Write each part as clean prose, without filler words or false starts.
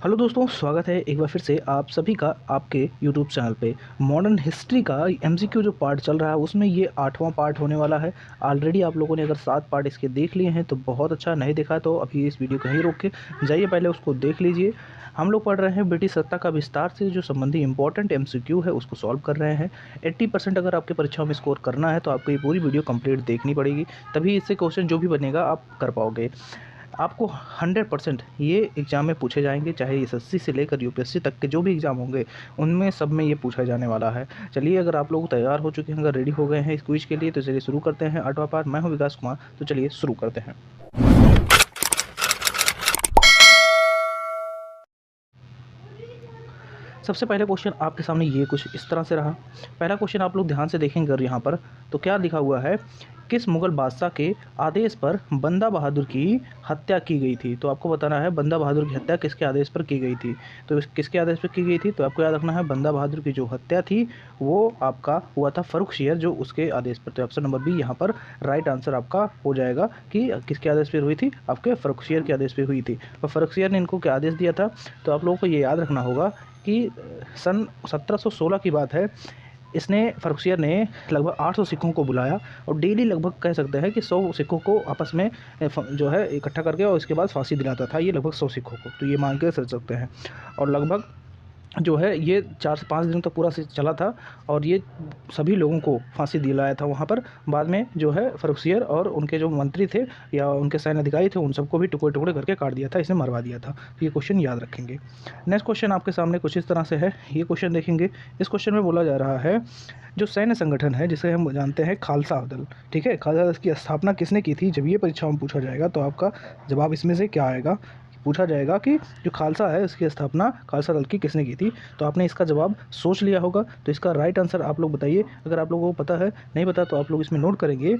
Hello दोस्तों, स्वागत है एक बार फिर से आप सभी का आपके यूट्यूब चैनल पे। मॉडर्न हिस्ट्री का एमसीक्यू जो पार्ट चल रहा है उसमें ये 8वां पार्ट होने वाला है। ऑलरेडी आप लोगों ने अगर 7 पार्ट इसके देख लिए हैं तो बहुत अच्छा, नहीं देखा तो अभी इस वीडियो को यहीं रोक के जाइए, पहले उसको देख लीजिए। हम लोग पढ़ रहे हैं ब्रिटिश सत्ता का विस्तार से जो संबंधी इंपॉर्टेंट एमसीक्यू है उसको सॉल्व कर रहे हैं। 80% अगर आपके परीक्षाओं में स्कोर करना है तो आपको ये पूरी वीडियो कंप्लीट देखनी पड़ेगी, तभी इससे क्वेश्चन जो भी बनेगा आप कर पाओगे। आपको 100% ये एग्ज़ाम में पूछे जाएंगे, चाहे एसएससी से लेकर यूपीएससी तक के जो भी एग्ज़ाम होंगे उनमें सब में ये पूछा जाने वाला है। चलिए, अगर आप लोग तैयार हो चुके हैं, अगर रेडी हो गए हैं इस क्विज के लिए, तो चलिए शुरू करते हैं 8वां पार्ट। मैं हूं विकास कुमार, तो चलिए शुरू करते हैं। सबसे पहले क्वेश्चन आपके सामने ये कुछ इस तरह से रहा। पहला क्वेश्चन आप लोग ध्यान से देखेंगे अगर यहाँ पर, तो क्या लिखा हुआ है, किस मुगल बादशाह के आदेश पर बंदा बहादुर की हत्या की गई थी। तो आपको बताना है बंदा बहादुर की हत्या किसके आदेश पर की गई थी। तो किसके आदेश पर की गई थी, तो आपको याद रखना है बंदा बहादुर की जो हत्या थी वो आपका हुआ था फर्रुखशियर, जो उसके आदेश पर। तो ऑप्शन नंबर बी यहाँ पर राइट आंसर आपका हो जाएगा कि किसके आदेश पर हुई थी, आपके फर्रुखशियर के आदेश पर हुई थी। और फर्रुखशियर ने इनको क्या आदेश दिया था, तो आप लोगों को ये याद रखना होगा कि सन 1716 की बात है। इसने फर्रुखशियर ने लगभग 800 सिखों को बुलाया और डेली लगभग कह सकते हैं कि 100 सिखों को आपस में जो है इकट्ठा करके और इसके बाद फांसी दिलाता था, ये लगभग 100 सिखों को, तो ये मान के चल सकते हैं। और लगभग जो है ये 4 से 5 दिन तक पूरा चला था और ये सभी लोगों को फांसी दिलाया था वहाँ पर। बाद में जो है फर्रुखशियर और उनके जो मंत्री थे या उनके सैन्य अधिकारी थे उन सबको भी टुकड़े टुकड़े करके काट दिया था, इसने मरवा दिया था। तो ये क्वेश्चन याद रखेंगे। नेक्स्ट क्वेश्चन आपके सामने कुछ इस तरह से है, ये क्वेश्चन देखेंगे। इस क्वेश्चन में बोला जा रहा है जो सैन्य संगठन है जिसे हम जानते हैं खालसा दल, ठीक है, खालसा दल की स्थापना किसने की थी। जब ये परीक्षा में पूछा जाएगा तो आपका जवाब इसमें से क्या आएगा, पूछा जाएगा कि जो खालसा है इसकी स्थापना खालसा दल की किसने की थी। तो आपने इसका जवाब सोच लिया होगा, तो इसका राइट आंसर आप लोग बताइए। अगर आप लोगों को पता है, नहीं पता तो आप लोग इसमें नोट करेंगे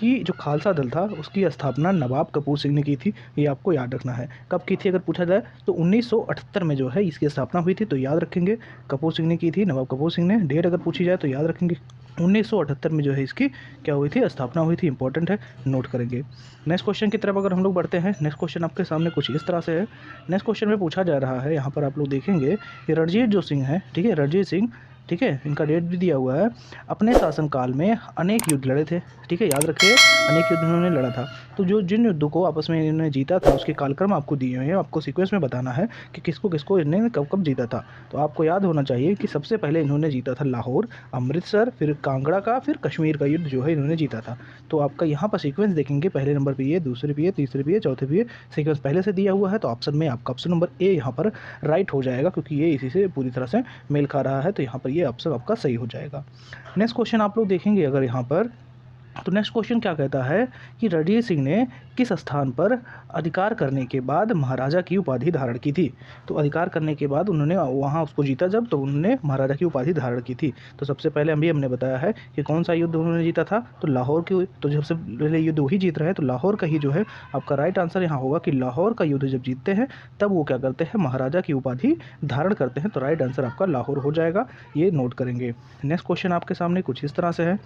कि जो खालसा दल था उसकी स्थापना नवाब कपूर सिंह ने की थी। ये आपको याद रखना है। कब की थी अगर पूछा जाए तो 1978 में जो है इसकी स्थापना हुई थी, तो याद रखेंगे कपूर सिंह ने की थी, नवाब कपूर सिंह ने। डेट अगर पूछी जाए तो याद रखेंगे 1978 में जो है इसकी क्या हुई थी, स्थापना हुई थी। इंपॉर्टेंट है, नोट करेंगे। नेक्स्ट क्वेश्चन की तरफ अगर हम लोग बढ़ते हैं, नेक्स्ट क्वेश्चन आपके सामने कुछ इस तरह से है। नेक्स्ट क्वेश्चन में पूछा जा रहा है, यहाँ पर आप लोग देखेंगे कि रणजीत जो सिंह है, ठीक है, रणजीत सिंह, ठीक है, इनका डेट भी दिया हुआ है। अपने शासनकाल में अनेक युद्ध लड़े थे, ठीक है, याद रखिए अनेक युद्ध इन्होंने लड़ा था। तो जो जिन युद्धों को आपस में इन्होंने जीता था उसके कालक्रम आपको दिए हुए हैं, आपको सीक्वेंस में बताना है कि किसको किसको इन्होंने कब कब जीता था। तो आपको याद होना चाहिए कि सबसे पहले इन्होंने जीता था लाहौर, अमृतसर, फिर कांगड़ा का, फिर कश्मीर का युद्ध जो है इन्होंने जीता था। तो आपका यहाँ पर सीक्वेंस देखेंगे, पहले नंबर पे ये, दूसरे पे ये, तीसरे पे ये, चौथे पे ये, सीक्वेंस पहले से दिया हुआ है। तो ऑप्शन में आपका ऑप्शन नंबर ए यहाँ पर राइट हो जाएगा, क्योंकि ये इसी से पूरी तरह से मेल खा रहा है। तो यहाँ पर ये ऑप्शन आपका सही हो जाएगा। नेक्स्ट क्वेश्चन आप लोग देखेंगे अगर यहाँ पर, तो नेक्स्ट क्वेश्चन क्या कहता है कि रणजीत सिंह ने किस स्थान पर अधिकार करने के बाद महाराजा की उपाधि धारण की थी। तो अधिकार करने के बाद उन्होंने वहाँ उसको जीता जब, तो उन्होंने महाराजा की उपाधि धारण की थी। तो सबसे पहले हमने बताया है कि कौन सा युद्ध उन्होंने जीता था, तो लाहौर की। तो सबसे पहले युद्ध वही जीत रहे हैं, तो लाहौर का ही जो है आपका राइट आंसर यहाँ होगा कि लाहौर का युद्ध जब जीतते हैं तब वो क्या करते हैं, महाराजा की उपाधि धारण करते हैं। तो राइट आंसर आपका लाहौर हो जाएगा, ये नोट करेंगे। नेक्स्ट क्वेश्चन आपके सामने कुछ इस तरह से है।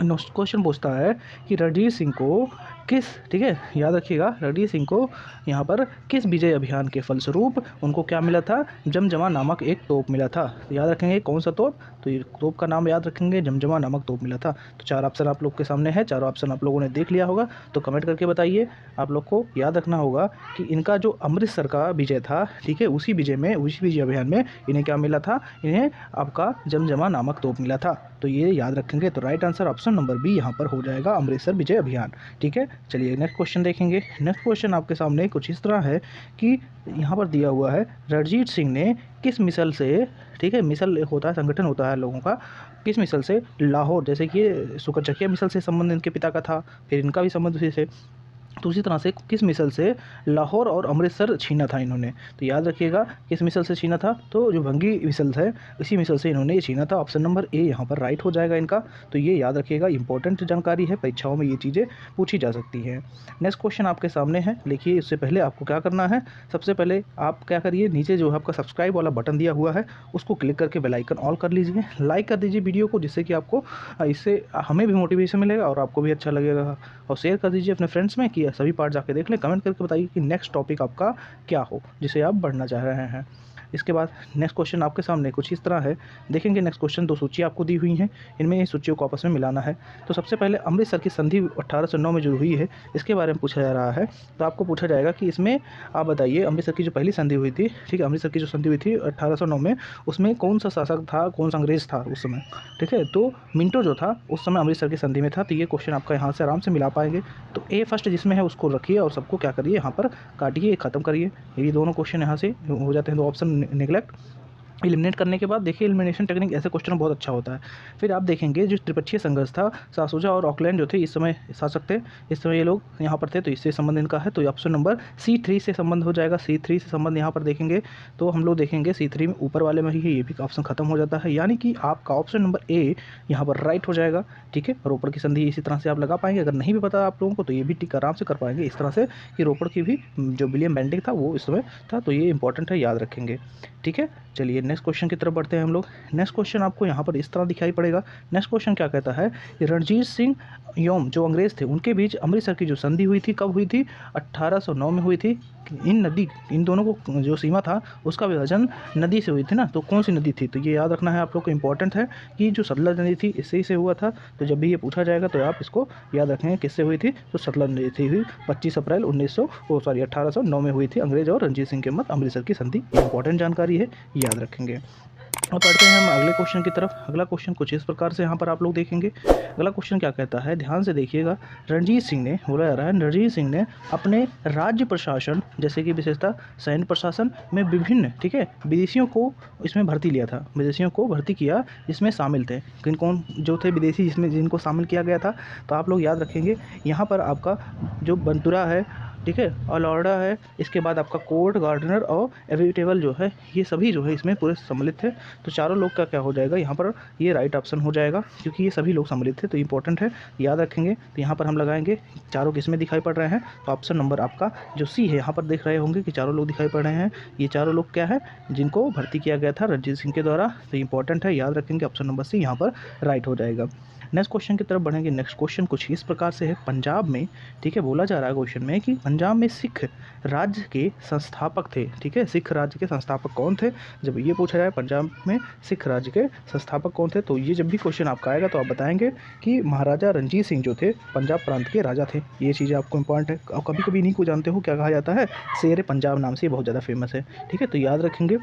नेक्स्ट क्वेश्चन पूछता है कि रणजीत सिंह को किस, ठीक है, याद रखिएगा, रणजीत सिंह को यहाँ पर किस विजय अभियान के फलस्वरूप उनको क्या मिला था, जमजमा नामक एक तोप मिला था। तो याद रखेंगे कौन सा तोप, तो ये तोप का नाम याद रखेंगे, जमजमा नामक तोप मिला था। तो 4 ऑप्शन आप लोग के सामने है, चारों ऑप्शन आप लोगों ने देख लिया होगा, तो कमेंट करके बताइए। आप लोग को याद रखना होगा कि इनका जो अमृतसर का विजय था, ठीक है, उसी विजय अभियान में इन्हें क्या मिला था, इन्हें आपका जमजमा नामक तोप मिला था। तो ये याद रखेंगे। तो right answer option number B यहाँ पर हो जाएगा, अमृतसर विजय अभियान, ठीक है। चलिए नेक्स्ट क्वेश्चन देखेंगे। नेक्स्ट क्वेश्चन आपके सामने कुछ इस तरह है कि यहाँ पर दिया हुआ है रणजीत सिंह ने किस मिसल से, ठीक है, मिसल होता है, संगठन होता है लोगों का, किस मिसल से लाहौर, जैसे कि सुकरचकिया मिसल से संबंध इनके पिता का था, फिर इनका भी संबंध उसी से, तो उसी तरह से किस मिसल से लाहौर और अमृतसर छीना था इन्होंने। तो याद रखिएगा किस मिसल से छीना था, तो जो भंगी मिसल है इसी मिसल से इन्होंने ये छीना था। ऑप्शन नंबर ए यहाँ पर राइट हो जाएगा इनका। तो ये याद रखिएगा, इंपॉर्टेंट जानकारी है, परीक्षाओं में ये चीज़ें पूछी जा सकती हैं। नेक्स्ट क्वेश्चन आपके सामने है, लिखिए। इससे पहले आपको क्या करना है, सबसे पहले आप क्या करिए, नीचे जो है आपका सब्सक्राइब वाला बटन दिया हुआ है उसको क्लिक करके बेल आइकन ऑल कर लीजिए, लाइक कर दीजिए वीडियो को, जिससे कि आपको इससे हमें भी मोटिवेशन मिलेगा और आपको भी अच्छा लगेगा और शेयर कर दीजिए अपने फ्रेंड्स में कि सभी पार्ट जाके देख लें। कमेंट करके बताइए कि नेक्स्ट टॉपिक आपका क्या हो जिसे आप बढ़ना चाह रहे हैं। इसके बाद नेक्स्ट क्वेश्चन आपके सामने कुछ इस तरह है। देखेंगे नेक्स्ट क्वेश्चन, 2 सूची आपको दी हुई हैं, इनमें इन सूचियों को आपस में मिलाना है। तो सबसे पहले अमृतसर की संधि 1809 में जो हुई है इसके बारे में पूछा जा रहा है। तो आपको पूछा जाएगा कि इसमें आप बताइए अमृतसर की जो पहली संधि हुई थी, ठीक है, अमृतसर की जो संधि हुई थी 1809 में, उसमें कौन सा शासक था, कौन सा अंग्रेज था उस समय, ठीक है। तो मिंटो जो था उस समय अमृतसर की संधि में था। तो ये क्वेश्चन आपका यहाँ से आराम से मिला पाएंगे। तो ए फर्स्ट जिसमें है उसको रखिए और सबको क्या करिए, यहाँ पर काटिए, ख़त्म करिए। ये दोनों क्वेश्चन यहाँ से हो जाते हैं, 2 ऑप्शन निगलेक्ट। एलिमिनेट करने के बाद देखिए एलिमिनेशन टेक्निक ऐसे क्वेश्चन बहुत अच्छा होता है। फिर आप देखेंगे जो त्रिपक्षीय संघर्ष था, सासूजा और ऑकलैंड जो थे इस समय शासक थे, इस समय ये लोग यहाँ पर थे, तो इससे संबंध इनका है। तो ऑप्शन नंबर C3 से संबंध हो जाएगा। C3 से संबंध यहाँ पर देखेंगे तो हम लोग देखेंगे C3 में ऊपर वाले में ही है, ये भी ऑप्शन खत्म हो जाता है, यानी कि आपका ऑप्शन नंबर ए यहाँ पर राइट हो जाएगा, ठीक है। रोपड़ की संधि इसी तरह से आप लगा पाएंगे। अगर नहीं भी पता आप लोगों को तो ये भी टिक आराम से कर पाएंगे इस तरह से कि रोपड़ की भी जो विलियम बेंटिक था वो इस समय था। तो ये इंपॉर्टेंट है, याद रखेंगे, ठीक है। चलिए नेक्स्ट क्वेश्चन की तरफ बढ़ते हैं हम लोग। नेक्स्ट क्वेश्चन आपको यहाँ पर इस तरह दिखाई पड़ेगा। नेक्स्ट क्वेश्चन क्या कहता है कि रणजीत सिंह योम जो अंग्रेज थे उनके बीच अमृतसर की जो संधि हुई थी कब हुई थी, 1809 में हुई थी। इन दोनों को जो सीमा था उसका विभाजन नदी से हुई थी ना, तो कौन सी नदी थी, तो ये याद रखना है आप लोग को, इंपॉर्टेंट है कि जो सतलज नदी थी इससे से हुआ था। तो जब भी ये पूछा जाएगा तो आप इसको याद रखेंगे किससे हुई थी, तो सतलज नदी थी, हुई 25 अप्रैल 1809 में हुई थी अंग्रेज और रणजीत सिंह के मध्य अमृतसर की संधि। इंपॉर्टेंट जानकारी है, याद रखेंगे। अब पढ़ते हैं हम अगले क्वेश्चन की तरफ। अगला क्वेश्चन कुछ इस प्रकार से यहाँ पर आप लोग देखेंगे। अगला क्वेश्चन क्या कहता है, ध्यान से देखिएगा। रणजीत सिंह ने, बोला जा रहा है रणजीत सिंह ने अपने राज्य प्रशासन जैसे कि विशेषता सैन्य प्रशासन में विभिन्न, ठीक है, विदेशियों को इसमें भर्ती लिया था, विदेशियों को भर्ती किया जिसमें शामिल थे। किन कौन जो थे विदेशी जिसमें जिनको शामिल किया गया था, तो आप लोग याद रखेंगे यहाँ पर आपका जो बंतुरा है, ठीक है, अलौड़ा है, इसके बाद आपका कोर्ट गार्डनर और एविटेबल जो है, ये सभी जो है इसमें पूरे सम्मिलित थे। तो चारों लोग का क्या हो जाएगा यहाँ पर, ये राइट ऑप्शन हो जाएगा क्योंकि ये सभी लोग सम्मिलित थे। तो इंपॉर्टेंट है, याद रखेंगे। तो यहाँ पर हम लगाएंगे चारों किस में दिखाई पड़ रहे हैं, तो ऑप्शन नंबर आपका जो सी है, यहाँ पर देख रहे होंगे कि चारों लोग दिखाई पड़ रहे हैं। ये चारों लोग क्या है, जिनको भर्ती किया गया था रणजीत सिंह के द्वारा। तो इंपॉर्टेंट है, याद रखेंगे, ऑप्शन नंबर सी यहाँ पर राइट हो जाएगा। नेक्स्ट क्वेश्चन की तरफ बढ़ेंगे। नेक्स्ट क्वेश्चन कुछ इस प्रकार से है, पंजाब में, ठीक है, बोला जा रहा है क्वेश्चन में कि पंजाब में सिख राज्य के संस्थापक थे, ठीक है, सिख राज्य के संस्थापक कौन थे। जब ये पूछा जाए पंजाब में सिख राज्य के संस्थापक कौन थे, तो ये जब भी क्वेश्चन आपका आएगा तो आप बताएंगे कि महाराजा रणजीत सिंह जो थे पंजाब प्रांत के राजा थे। ये चीज़ें आपको इंपॉर्टेंट है। और कभी कभी इन्हीं को जानते हो क्या कहा जाता है, शेर पंजाब नाम से, बहुत ज़्यादा फेमस है, ठीक है। तो याद रखेंगे।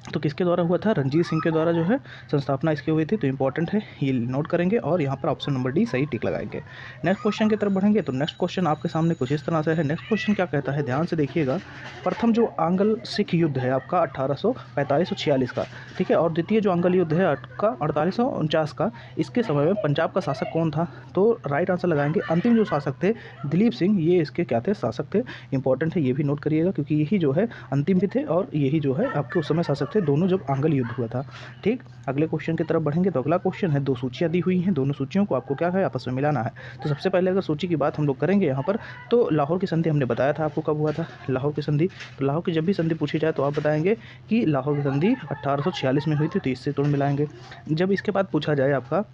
तो किसके द्वारा हुआ था, रणजीत सिंह के द्वारा जो है संस्थापना इसकी हुई थी। तो इंपॉर्टेंट है, ये नोट करेंगे और यहाँ पर ऑप्शन नंबर डी सही टिक लगाएंगे। नेक्स्ट क्वेश्चन की तरफ बढ़ेंगे। तो नेक्स्ट क्वेश्चन आपके सामने कुछ इस तरह से है। नेक्स्ट क्वेश्चन क्या कहता है, ध्यान से देखिएगा। प्रथम जो आंग्ल सिख युद्ध है आपका 1845-46 का, ठीक है, और द्वितीय जो आंग्ल युद्ध है आपका 1849 का, इसके समय में पंजाब का शासक कौन था, तो राइट आंसर लगाएंगे। अंतिम जो शासक थे दिलीप सिंह, ये इसके क्या थे, शासक थे। इंपॉर्टेंट है, ये भी नोट करिएगा क्योंकि यही जो है अंतिम भी थे और यही जो है आपके उस समय शासक थे, दोनों जब आंग्ल युद्ध हुआ था, ठीक। अगले क्वेश्चन की तरफ बढ़ेंगे। तो अगला क्वेश्चन है, 2 सूचियां दी हुई हैं, दोनों सूचियों को आपको क्या है, आपस में मिलाना है। तो सबसे पहले अगर सूची की बात हम लोग करेंगे यहाँ पर, तो लाहौर की संधि हमने बताया था आपको कब हुआ था, लाहौर की संधि। तो लाहौर की जब भी संधि पूछी जाए तो आप बताएंगे कि लाहौर की संधि 1846 में हुई थी, तो इससे तुरंत मिलाएंगे। जब इसके बाद पूछा जाए आपका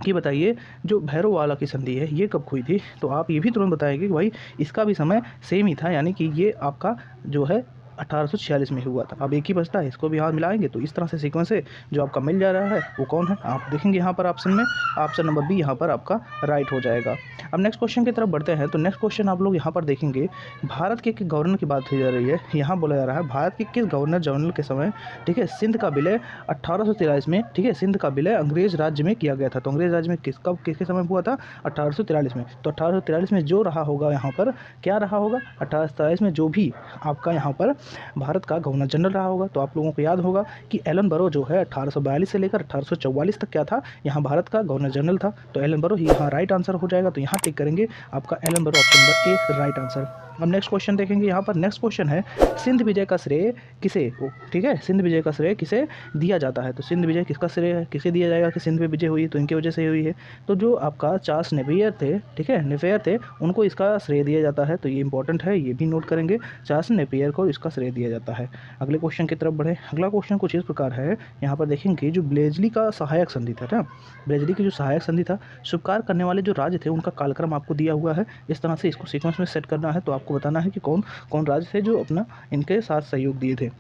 कि बताइए जो भैरववाला की संधि है ये कब हुई थी, तो आप ये भी तुरंत बताएंगे कि भाई इसका भी समय सेम ही था, यानी कि ये आपका जो है 1846 में हुआ था। अब एक ही बचता है, इसको भी यहाँ मिलाएंगे। तो इस तरह से सीक्वेंस है जो आपका मिल जा रहा है वो कौन है, आप देखेंगे यहाँ पर ऑप्शन में, ऑप्शन नंबर बी यहाँ पर आपका राइट हो जाएगा। अब नेक्स्ट क्वेश्चन की तरफ बढ़ते हैं। तो नेक्स्ट क्वेश्चन आप लोग यहाँ पर देखेंगे, भारत के किस गवर्नर की बात की जा रही है। यहाँ बोला जा रहा है भारत के किस गवर्नर जनरल के समय, ठीक है, सिंध का विलय 1843 में, ठीक है, सिंध का विलय अंग्रेज राज्य में किया गया था। तो अंग्रेज राज्य में किसके समय हुआ था, 1843 में। तो 1843 में जो रहा होगा यहाँ पर, क्या रहा होगा, 1843 में जो भी आपका यहाँ पर भारत का गवर्नर जनरल रहा होगा, तो आप लोगों को याद होगा कि एलन बरो जो है 1842 से लेकर 1844 तक क्या था, यहाँ भारत का गवर्नर जनरल था। तो एलन बरो ही यहाँ राइट आंसर हो जाएगा। तो यहाँ टिक करेंगे, आपका एलन बरो option number A right answer. हम नेक्स्ट क्वेश्चन देखेंगे। यहाँ पर नेक्स्ट क्वेश्चन है, सिंध विजय का श्रेय किसे, ठीक है, सिंध विजय का श्रेय किसे दिया जाता है। तो सिंध विजय किसका श्रेय है, किसे दिया जाएगा कि सिंध में विजय हुई, तो इनकी वजह से हुई है। तो जो आपका चार्ल्स नेपियर थे, ठीक है, नेपियर थे, उनको इसका श्रेय दिया जाता है। तो ये इंपॉर्टेंट है, ये भी नोट करेंगे, चार्ल्स नेपियर को इसका श्रेय दिया जाता है। अगले क्वेश्चन की तरफ बढ़े। अगला क्वेश्चन कुछ इस प्रकार है, यहाँ पर देखेंगे जो ब्लेजली का सहायक संधि था ना, ब्लेजली की जो सहायक संधि था, स्वीकार करने वाले जो राज्य थे उनका कालक्रम आपको दिया हुआ है। इस तरह से इसको सीक्वेंस में सेट करना है। तो आपको बताना है कि कौन कौन राज्य थे जो अपना इनके साथ सहयोग दिए थे।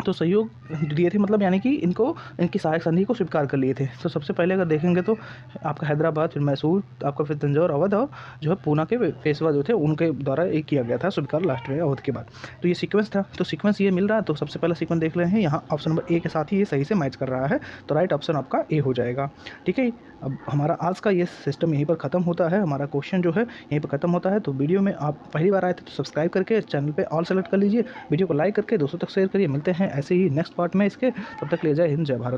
तो सहयोग दिए थे मतलब यानी कि इनको इनकी सहायक संधि को स्वीकार कर लिए थे। तो सबसे पहले अगर देखेंगे तो आपका हैदराबाद, फिर मैसूर, आपका फिर तंजौर, अवध और जो है पूना के पेशवा जो थे उनके द्वारा एक किया गया था स्वीकार लास्ट में अवध के बाद। तो ये सीक्वेंस था। तो सीक्वेंस ये मिल रहा है। तो सबसे पहला सीक्वेंस देख रहे हैं, यहाँ ऑप्शन नंबर ए के साथ ही ये सही से मैच कर रहा है। तो राइट ऑप्शन आपका ए हो जाएगा। ठीक है, अब हमारा आज का ये सिस्टम यहीं पर ख़त्म होता है, हमारा क्वेश्चन जो है यहीं पर ख़त्म होता है। तो वीडियो में आप पहली बार आए थे तो सब्सक्राइब करके चैनल पे ऑल सेलेक्ट कर लीजिए, वीडियो को लाइक करके दोस्तों तक शेयर करिए। मिलते हैं ऐसे ही नेक्स्ट पार्ट में इसके, तब तक ले, जय हिंद, जय भारत।